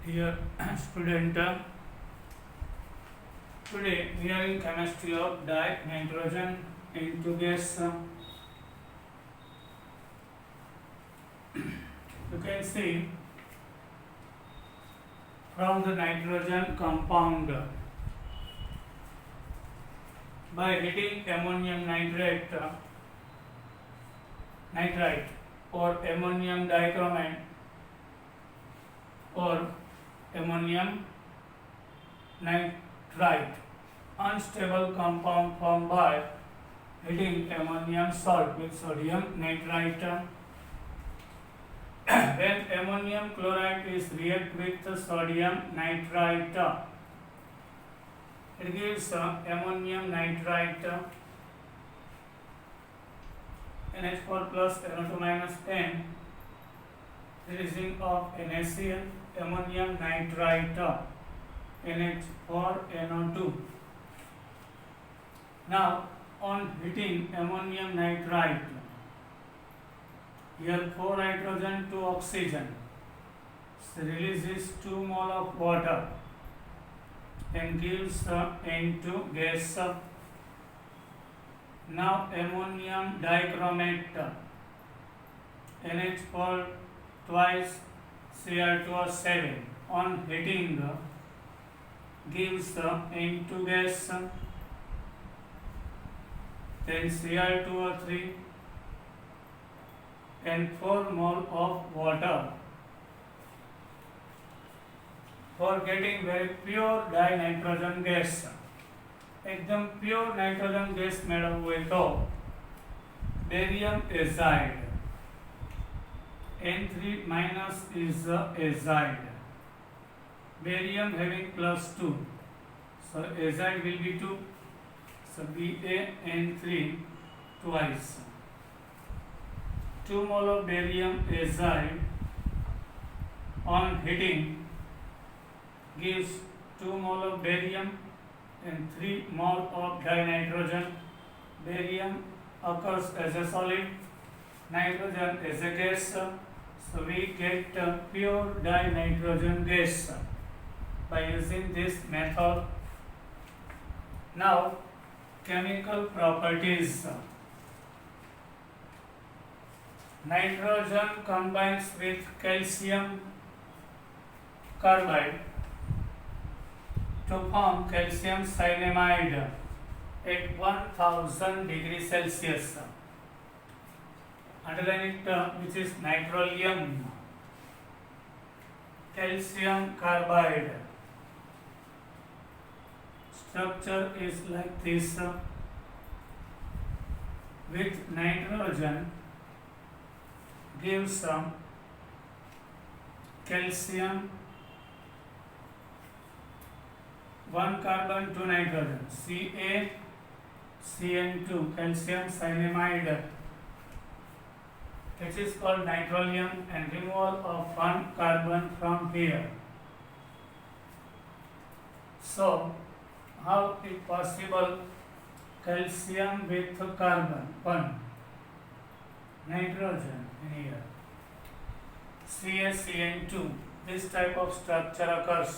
Dear student, today we are in chemistry of nitrogen into gas. You can see from the nitrogen compound by heating ammonium nitrite or ammonium dichromate or ammonium nitrite, unstable compound formed by heating ammonium salt with sodium nitrite. When ammonium chloride is react with sodium nitrite, it gives ammonium nitrite NH4 plus NO2 minus N, releasing of NaCl, ammonium nitrite, NH4 NO2. Now on heating ammonium nitrite, here 4 nitrogen, 2 oxygen, so releases 2 mole of water and gives N2 gas. Now ammonium dichromate, NH4 twice Cr2O7 on heating gives N2 gas, then Cr2O3 and 4 mole of water for getting very pure dinitrogen gas. एकदम pure nitrogen gas मेरा हुए तो barium azide N3 minus is azide. Barium having plus 2, so azide will be 2, so BaN3 twice. 2 mole of barium azide on heating gives 2 mole of barium and 3 mole of dinitrogen. Barium occurs as a solid, nitrogen as a gas, so we get pure dinitrogen gas by using this method. Now chemical properties. Nitrogen combines with calcium carbide to form calcium cyanamide at 1000 degrees Celsius. Underline it, which is nitrolium, calcium carbide. Structure is like this, with nitrogen gives some calcium, 1 carbon, 2 nitrogen, CaCN2, calcium cyanamide. This is called nitrolium, and removal of 1 carbon from here. So, how is possible calcium with carbon, 1, nitrogen in here, CaCN2, this type of structure occurs.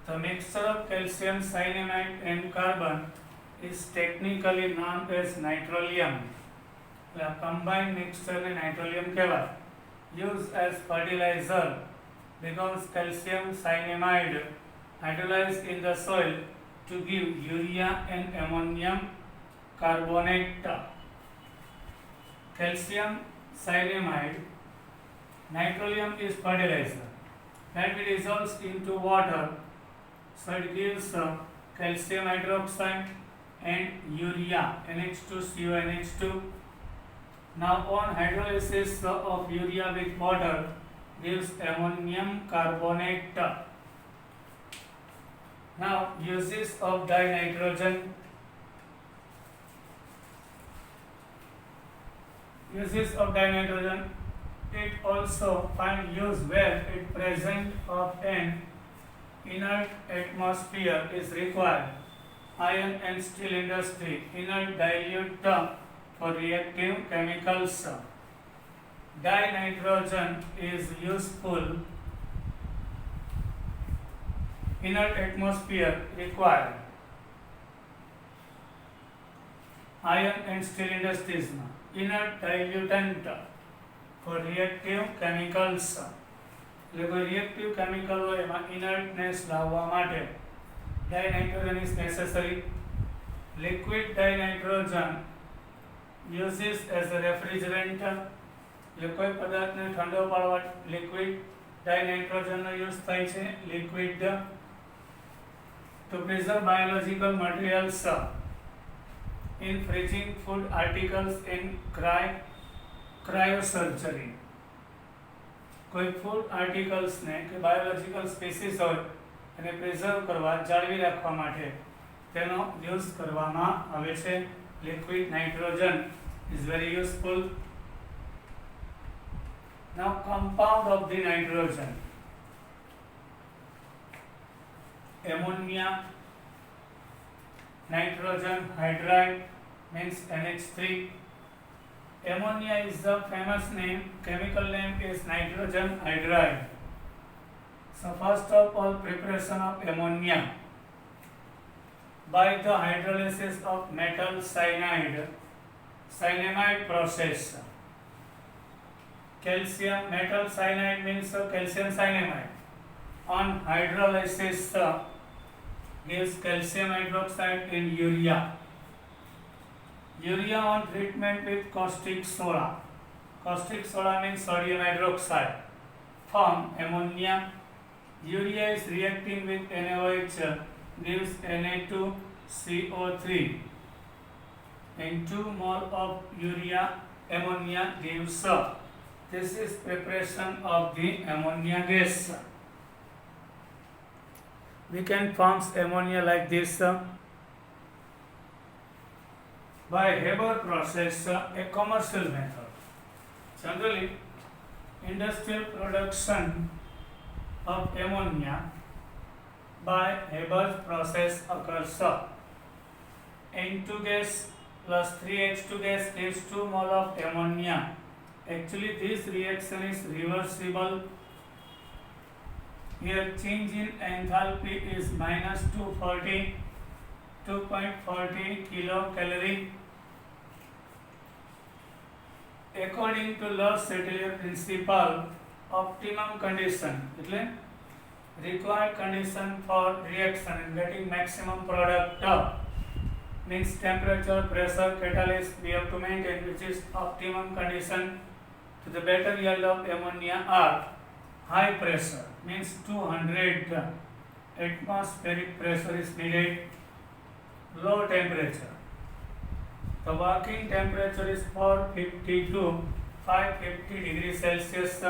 The mixture of calcium cyanamide and carbon is technically known as nitrolium. Combined mixture में nitrolium कहेवाय. Used as fertilizer because calcium cyanamide hydrolyzed in the soil to give urea and ammonium carbonate. Calcium cyanamide, nitrolium is fertilizer. When it dissolves into water, so it gives calcium hydroxide and urea, NH2CONH2. Now on hydrolysis of urea with water gives ammonium carbonate. Now uses of dinitrogen. Uses of dinitrogen, it also find use where it present of an inert atmosphere is required. Iron and steel industry, inert dilute for reactive chemicals. Dinitrogen is useful inert atmosphere required. Iron and steel industries માં inert diluent for reactive chemicals, એટલે કોઈ reactive chemical હોય એમાં inertness લાવવા માટે dinitrogen is necessary. Liquid dinitrogen uses as a refrigerant, એટલે કોઈ પદાર્થને ઠંડો પાડવા liquid dinitrogen નો યુઝ થાય છે. liquid to preserve biological materials in freezing food articles in cryosurgery. કોઈ ફૂડ આર્ટિકલ્સને કે બાયોલોજિકલ સ્પીસીસ હોય એને પ્રિઝર્વ કરવા જાળવી રાખવા માટે તેનો યુઝ કરવામાં આવે છે. Liquid nitrogen is very useful. Now compound of the nitrogen. Ammonia, nitrogen hydride means NH3. Ammonia is the famous name, chemical name is nitrogen hydride. So first of all, preparation of ammonia by the hydrolysis of metal cyanamide process. Calcium metal cyanide means calcium cyanamide. On hydrolysis gives calcium hydroxide in urea. Urea on treatment with caustic soda. Caustic soda means sodium hydroxide. Form ammonia. Urea is reacting with NaOH, gives Na2CO3. And 2 mole of urea ammonia gives this is preparation of the ammonia gas. We can form ammonia like this by Haber process, a commercial method. Generally, industrial production of ammonia by Haber's process occurs. N2 gas plus 3H2 gas gives 2 mole of ammonia. Actually, this reaction is reversible. Here change in enthalpy is minus 240 kilocalorie. According to Love-Chatelier principle, optimum condition, એટલે required condition for reaction and getting maximum product means temperature, pressure, catalyst we have to maintain, which is optimum condition to the better yield of ammonia are high pressure means 200 atmospheric pressure is needed. Low temperature, the working temperature is 450 to 550 degrees Celsius.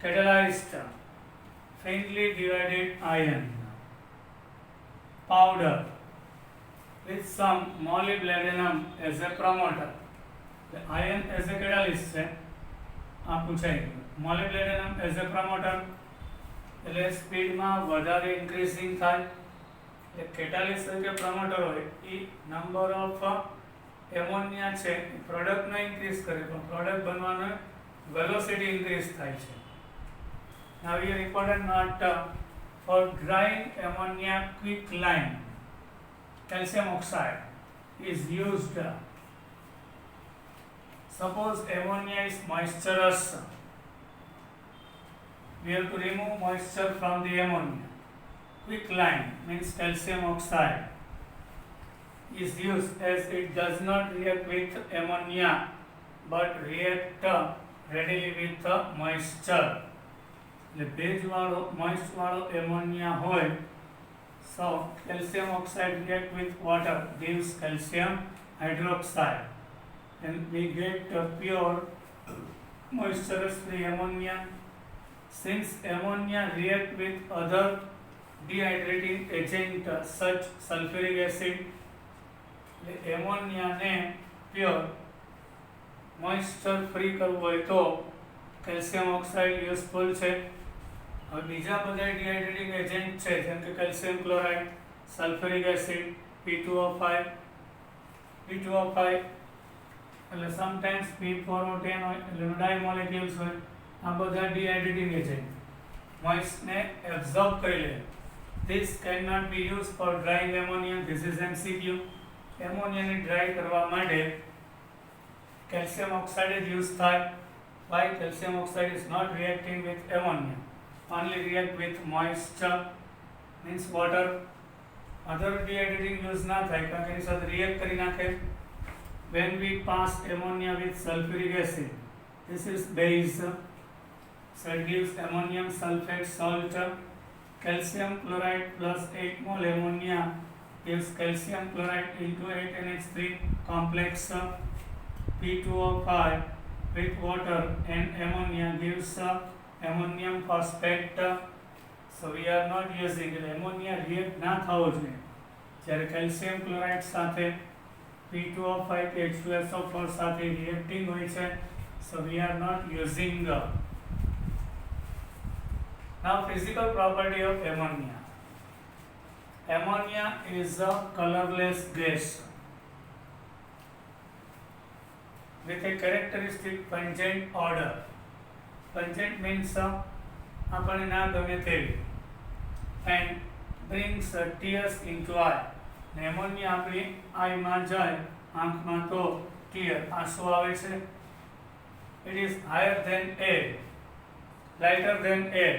Catalyzed finely divided iron powder with some molybdenum as a promoter. The iron as a catalyst है, आप पूछाएंगे molybdenum as a promoter, એટલે સ્પીડમાં વધારે increasing થાય. એટલે catalyst તરીકે promoter હોય એ number of ammonia છે પ્રોડક્ટને ઇન્ક્રીઝ કરે પણ પ્રોડક્ટ બનવાનો વેલોસિટી ઇન્ક્રીઝ થાય છે. Now here important note for drying ammonia quicklime, calcium oxide is used. Suppose ammonia is moisturous, we have to remove moisture from the ammonia. Quicklime means calcium oxide is used as it does not react with ammonia but react readily with moisture. એટલે ભેજવાળો મોઇસ્ટવાળો ammonia હોય, so calcium oxide react with water gives calcium hydroxide and we get pure moisture free ammonia. Since ammonia react with other dehydrating agent such sulfuric acid, ammonia ने pure moisture free करવું હોય તો calcium oxide useful છે. હવે બીજા બધા dehydrating agent છે જેમ કે calcium chloride, sulfuric acid, P2O5 એટલે sometimes P4O10 હોય એટલે nodine molecules હોય. આ બધા dehydrating agent moist ને absorb કરી લે This cannot be used for drying ammonia. This is MCQ. Ammonia ને dry કરવા માટે calcium oxide use થાય. Why calcium oxide is not reacting with ammonia? Only react with moisture, means water. Other dehydrating use ના થાય કારણ કે એની સાથે react કરી નાખે. When we pass ammonia with sulfuric acid, this is base, so it gives ammonium sulfate salt. Calcium chloride plus 8 mole ammonia gives calcium chloride into 8NH3 complex. P2O5 with water and ammonia gives ammonium phosphate. So we are not using it. Ammonia react ના થવો જોઈએ. જ્યારે calcium chloride સાથે P2O5 કે H2SO4 સાથે reacting હોય છે. So we are not using. Now physical property of ammonia. Ammonia is a colorless gas with a characteristic pungent odor. Pungent means આપણને ના ગમે તેવી, and brings tears into eye. Ammonia આપણી આઈમાં જાય, આંખમાં તો tear આંસુ આવે છે. It is higher than air, lighter than air.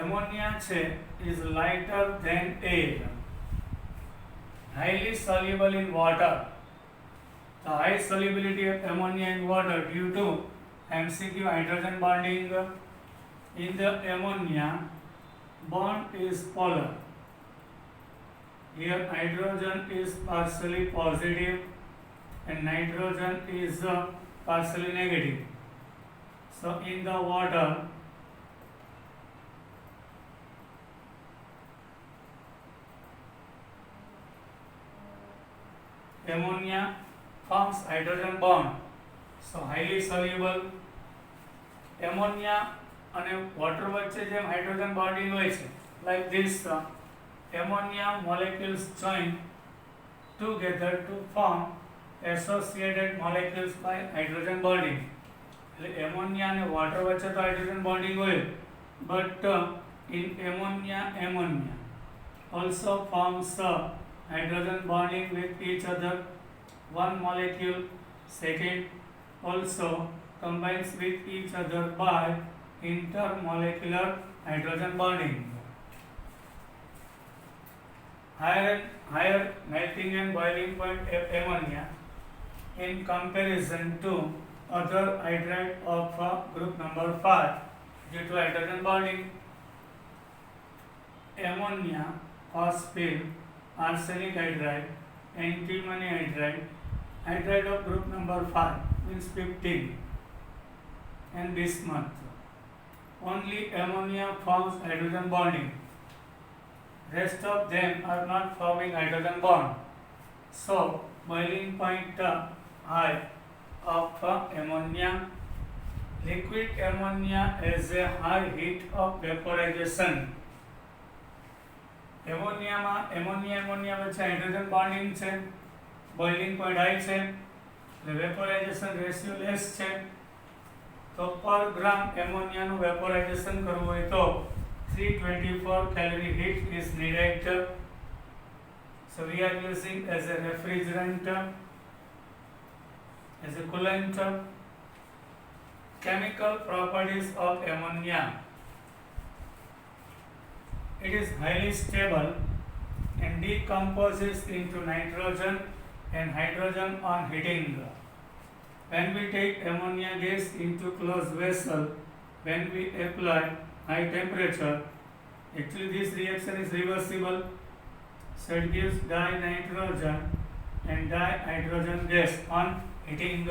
Ammonia is lighter than air, highly soluble in water. The high solubility of ammonia in water due to MCQ hydrogen bonding. In the ammonia, bond is polar. Here hydrogen is partially positive and nitrogen is partially negative. So in the water, ammonia forms hydrogen bond, so highly soluble. Ammonia અને water વચ્ચે જેમ hydrogen bonding હોય છે, like this, ammonia molecules join together to form associated molecules by hydrogen bonding. એટલે ammonia અને water વચ્ચે તો hydrogen bonding હોય, but in ammonia also forms hydrogen bonding with each other. One molecule second also combines with each other by intermolecular hydrogen bonding. Higher melting and boiling point of ammonia in comparison to other hydride of group number 5 due to hydrogen bonding. Ammonia, phosphine, arsenic hydride, antimony hydride, hydride of group number 5 means 15, and bismuth. Only ammonia forms hydrogen bonding. Rest of them are not forming hydrogen bond. So boiling point high of ammonia. Liquid ammonia has a high heat of vaporization. ammonia વચ્ચે hydrogen bonding છે, boiling point high છે, એટલે વેપોરાઇઝેશન ratio less છે. તો પર ગ્રામ એમોનિયાનું વેપોરાઇઝેશન કરવું હોય તો 324 calorie heat is needed. So we are using as a refrigerant, as a coolant. Chemical properties of ammonia. It is highly stable and decomposes into nitrogen and hydrogen on heating. When we take ammonia gas into closed vessel, when we apply high temperature, actually this reaction is reversible, so it gives dinitrogen and dihydrogen gas on heating.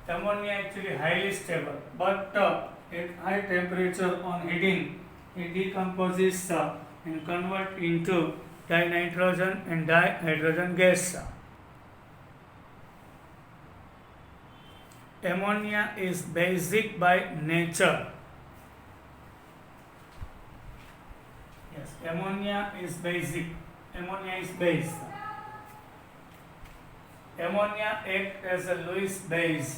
Ammonia actually highly stable, but at high temperature on heating it decomposes and convert into dinitrogen and dihydrogen gas. Ammonia is basic by nature. Yes, ammonia is basic. Ammonia is base. Ammonia acts as a Lewis base.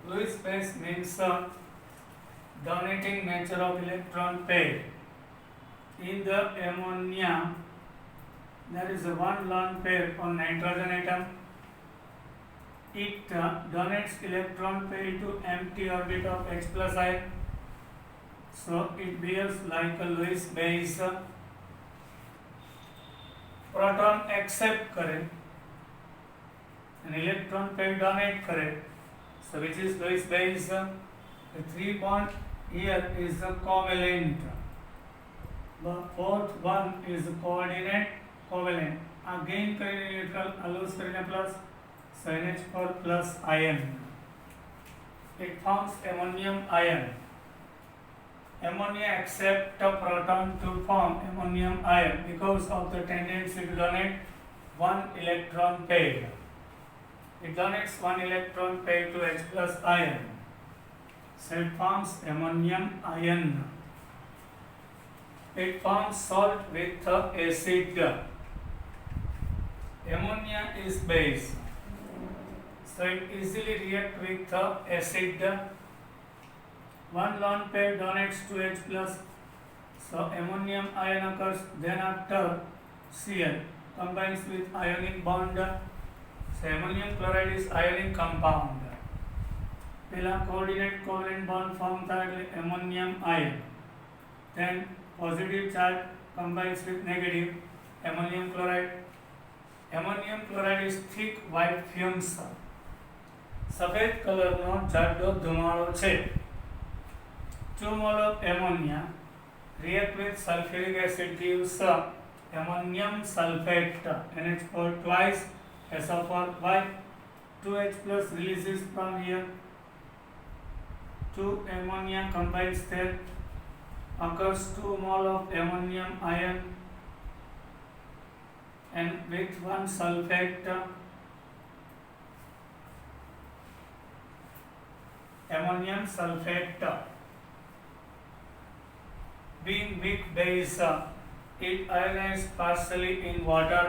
Lewis base means donating nature of electron pair. in the ammonia there is a one lone pair on nitrogen atom. It donates electron pair to empty orbit of H plus ion. So it behaves like a Lewis base. Proton accept करे and electron pair donate करे. So which is Lewis base? The 3 bond here is the covalent. The fourth one is the coordinate covalent. Again કરીને neutral, allows કરીને plus. So NH4 plus ion. It forms ammonium ion. Ammonia accept a proton to form ammonium ion because of the tendency to donate one electron pair. It donates one electron pair to H plus ion. So it forms ammonium ion. It forms salt with acid. Ammonia is base. So it easily reacts with acid. One lone pair donates to H plus. So ammonium ion occurs. Then after Cl combines with ionic bond. So ammonium chloride is ionic compound. પહેલા coordinate covalent bond form થાય એટલે ammonium ion. Then positive charge combines with negative ammonium chloride. Ammonium chloride is thick white fumes. સફેદ કલરનો જાડો ધુમાડો છે. 2 mole of ammonia react with sulfuric acid gives ammonium sulfate NH4 twice SO4 by 2H plus releases from here. 2 ammonia combines there, occurs 2 mole of ammonium ion and with 1 sulfate ammonium sulfate. Being weak base, it ionizes partially in water.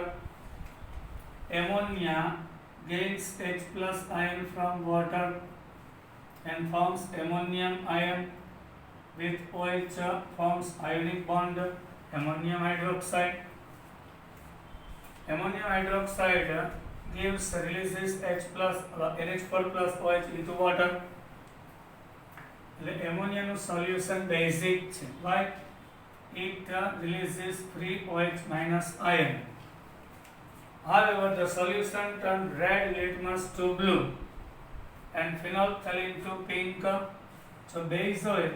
Ammonia gains H plus ion from water and forms ammonium ion with OH forms ionic bond ammonium hydroxide. Ammonium hydroxide gives releases H plus NH4 plus OH into water. Ammonia no solution basic છે. Why? It releases free OH minus ion. However, the solution turns red litmus to blue and phenolphthalein to pink. So base હોય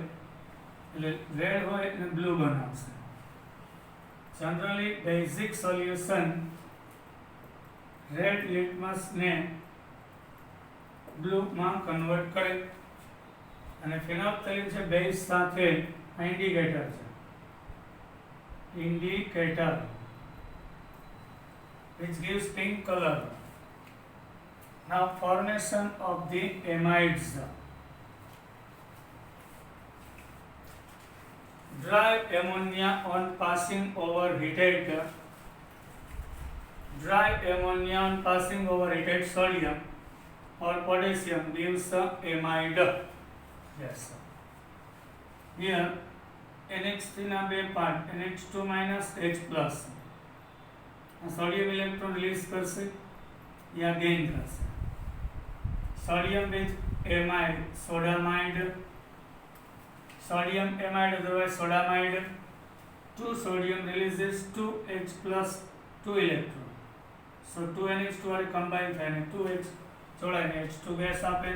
red હોય અને blue બનાવશે. Generally basic solution red litmus ને blue માં convert કરે અને phenolphthalein છે base સાથે ઇન્ડિકેટર છે. Indicator which gives pink color. Now formation of the amides. Dry ammonia on passing over heated sodium or potassium gives amide. Yes. Here NH3 ના બે part NH2 minus H plus. Sodium electron release કરશે યા gain કરશે. Sodium with amide sodamide. Sodium amide otherwise sodamide. 2 sodium releases 2H plus 2 electron. So 2 NH2 વાળી combine થાય ને 2H જોડાઈને H2 gas આપે.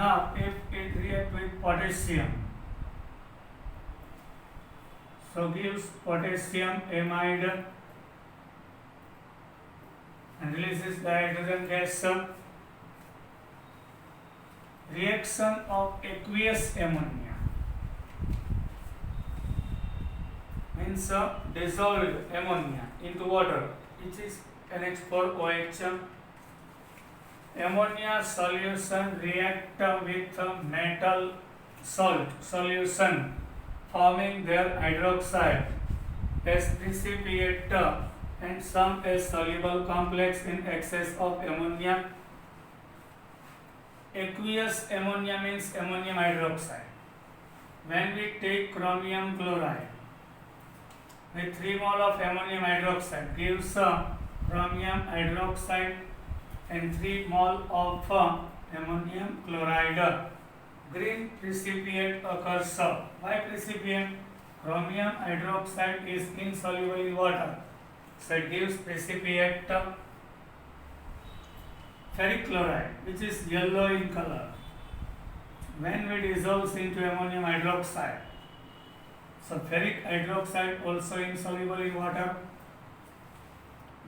Now if it react with potassium, so gives potassium amide and releases the hydrogen gas. Reaction of aqueous ammonia means dissolved ammonia into water, which is NH4OH. Ammonia solution react with metal salt solution forming their hydroxide as precipitate and some as soluble complex in excess of ammonia. Aqueous ammonia means ammonium hydroxide. When we take chromium chloride with 3 mole of ammonium hydroxide gives chromium hydroxide and 3 mole of ammonium chloride. Green precipitate occurs. Why precipitate? Chromium hydroxide is insoluble in water, so it gives precipitate. Ferric chloride, which is yellow in color, when it dissolves into ammonium hydroxide. So ferric hydroxide also insoluble in water.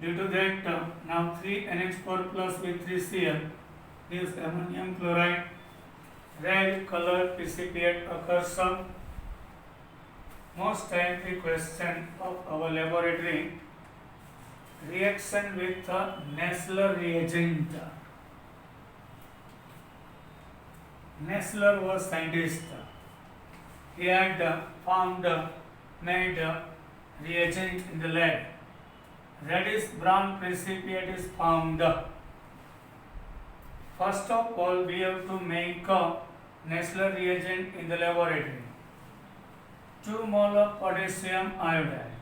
Due to that, now 3NH4 plus with 3Cl gives ammonium chloride. Red color precipitate occurs. Most timely question of our laboratory: reaction with Nessler reagent. Nessler was scientist. He had made reagent in the lab. Reddish brown precipitate is formed. First of all, we have to make a Nessler reagent in the laboratory. 2 mole of potassium iodide.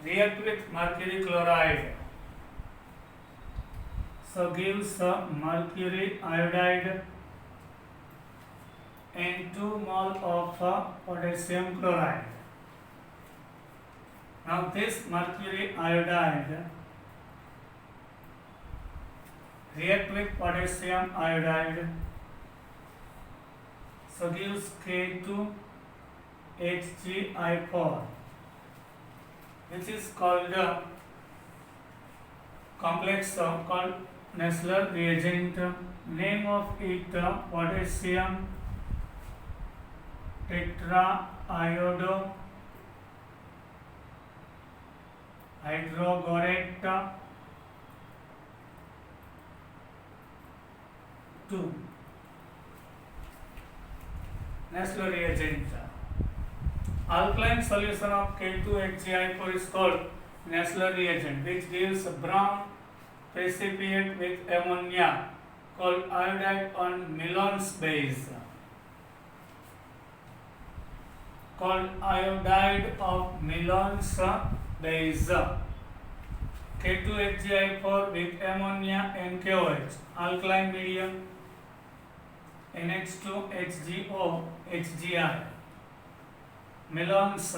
React with mercury chloride. So gives mercury iodide and 2 mole of potassium chloride. Now this mercury iodide react with potassium iodide, so gives K2HgI4, which is called complex called Nessler reagent. Name of it potassium tetraiodo hydrogorate 2. Nessler reagent. Alkaline solution of K2HgI4 is called Nessler reagent, which gives brown precipitate with ammonia called iodide on Milon's base. Called iodide of Milon's base. K2HgI4 with ammonia and KOH. Alkaline medium NH2HgO HgI. Milon's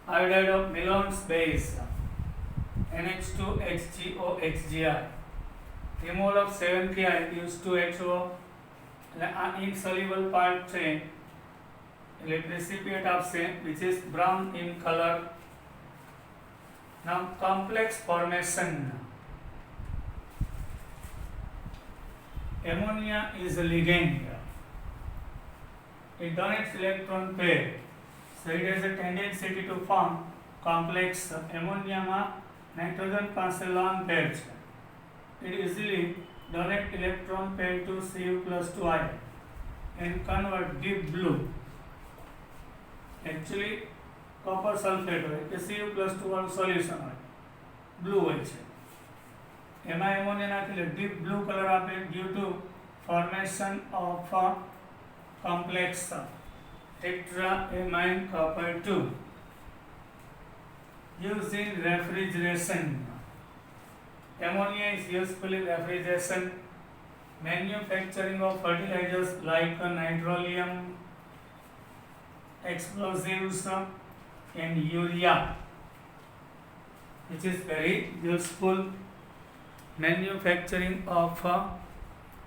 iodide of Milon's base NH2HgO HgI. Remove of 7Ki gives 2HO. Insoluble part chain precipitate of same, which is brown in color. Now complex formation. Ammonia is a ligand. It donates electron pair, so it has a tendency to form complex. Ammonia માં nitrogen પાસે lone pair છે. It easily donate electron pair to Cu plus 2 ion and convert deep blue. Actually copper sulfate હોય કે Cu plus 2 વાળું solution હોય, blue હોય છે. એમાં એમોનિયા નાખીને deep blue color આપે due to formation of complex tetraamine copper 2. Used in refrigeration. Ammonia is useful in refrigeration, manufacturing of fertilizers like nitroleum, explosives and urea, which is very useful. Manufacturing of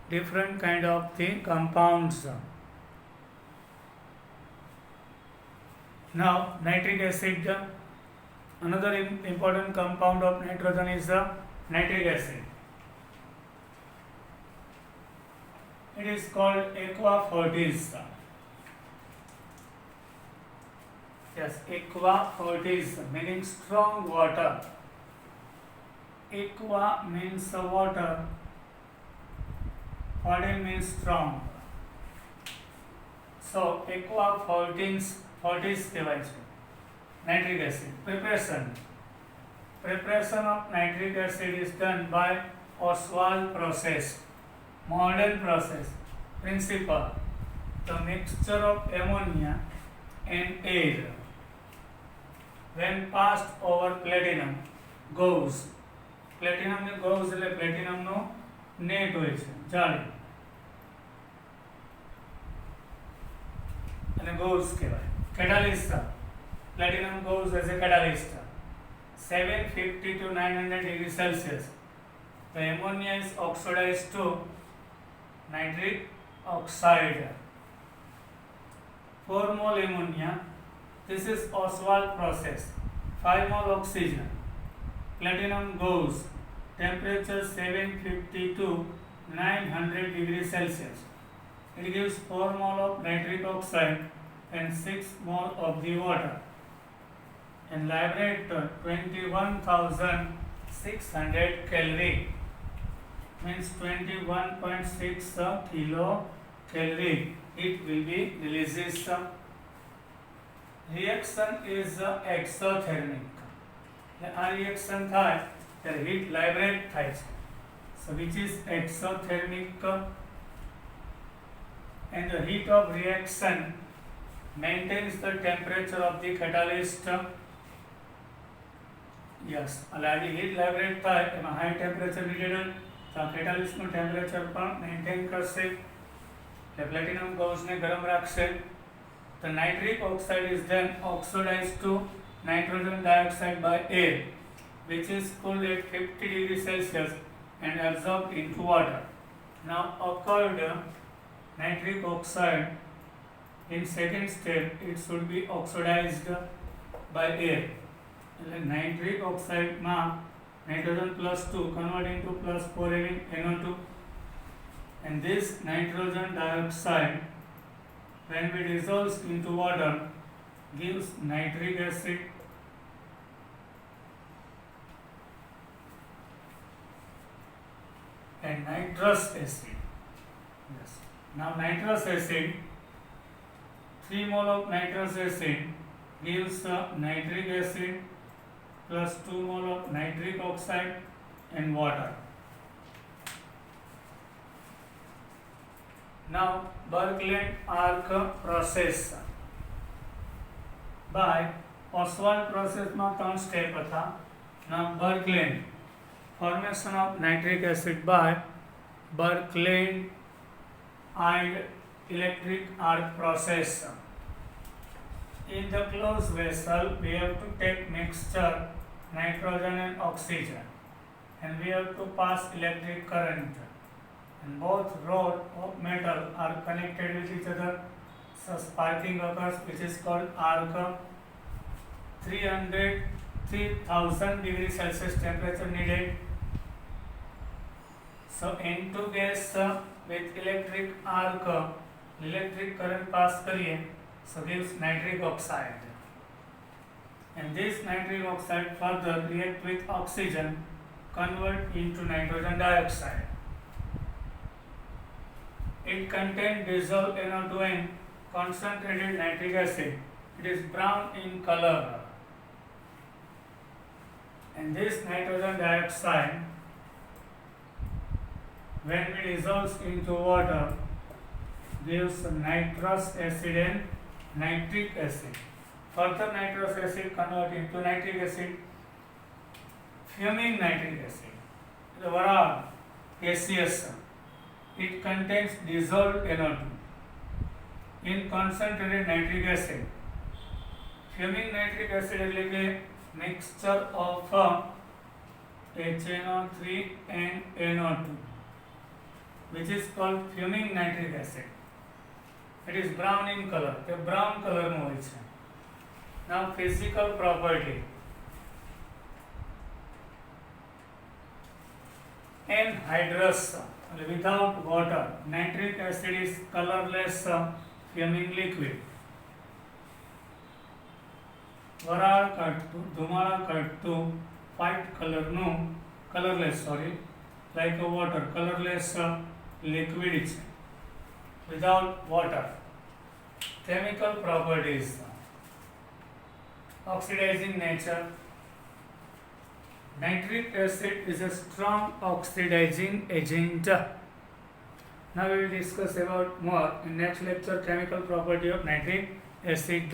different kind of the compounds. Now nitric acid, another important compound of nitrogen is nitric acid. It is called aqua fortis. Yes, aqua fortis meaning strong water. Aqua means water, fortis means strong. So aqua fortis કહેવાય છે. Nitric acid preparation of nitric acid is done by Ostwald process, modern process principle. the mixture of ammonia and air when passed over platinum gauze. platinum ને gauze એટલે platinum નો net હોય છે જાળી અને gauze કહેવાય. catalyst platinum gauze as a catalyst 750 to 900 degrees Celsius. The ammonia is oxidized to nitric oxide. 4 mole ammonia. This is Ostwald process. 5 mole oxygen. Platinum gauze. Temperature 750 to 900 degrees Celsius. It gives 4 mole of nitric oxide and 6 mole of the water. And liberator 21,600 calorie means 21.6 kilo calorie. It will be releases. Reaction is exothermic. આ reaction થાય ત્યારે heat liberate થાય છે. So which is exothermic, and the heat of reaction maintains the temperature of the catalyst. Yes, એટલે આ જે heat liberate થાય એમાં high temperature needed હોય તો આ catalyst નું temperature પણ maintain કરશે એટલે platinum gauze ને ગરમ રાખશે. The nitric oxide is then oxidized to nitrogen dioxide by air, which is cooled at 50 degrees Celsius and absorbed into water. Now occurred nitric oxide in second step, it should be oxidized by air. Nitric oxide ma nitrogen plus 2 convert into plus 4 having NO2, and this nitrogen dioxide when we dissolves into water gives nitric acid and nitrous acid. Yes. Now nitrous acid, 3 mole of nitrous acid gives nitric acid plus 2 mole of nitric oxide and water. Now Birkeland arc process. By Ostwald process માં 3 step હતા. Now Birkeland formation of nitric acid by Birkeland electric arc process. In the closed vessel we have to take mixture nitrogen and oxygen, and we have to pass electric current, and both rod of metal are connected with each other, so sparking occurs, which is called arc. 3000 degrees Celsius temperature needed. So N2 gas with electric arc, electric current pass करिए, so gives nitric oxide, and this nitric oxide further react with oxygen, convert into nitrogen dioxide. It contains dissolved NO2 and concentrated nitric acid. It is brown in color, and this nitrogen dioxide when it dissolves into water gives nitrous acid and nitric acid. Further nitrous acid convert into nitric acid. Fuming nitric acid, the vara gaseous, it contains dissolved NO2 in concentrated nitric acid. Fuming nitric acid એટલે કે mixture of HNO3 and NO2, which is called fuming nitric acid. It is brown in color. The brown color માં હોય છે. Now physical property. Anhydrous, without water, nitric acid is colorless fuming liquid. વરાળ કાઢતું ધુમાડા કાઢતું white color નું colorless, like a water, colorless liquid છે without water. Chemical properties. Oxidizing nature. Nitric acid is a strong oxidizing agent. Now we will discuss about more in next lecture chemical property of nitric acid.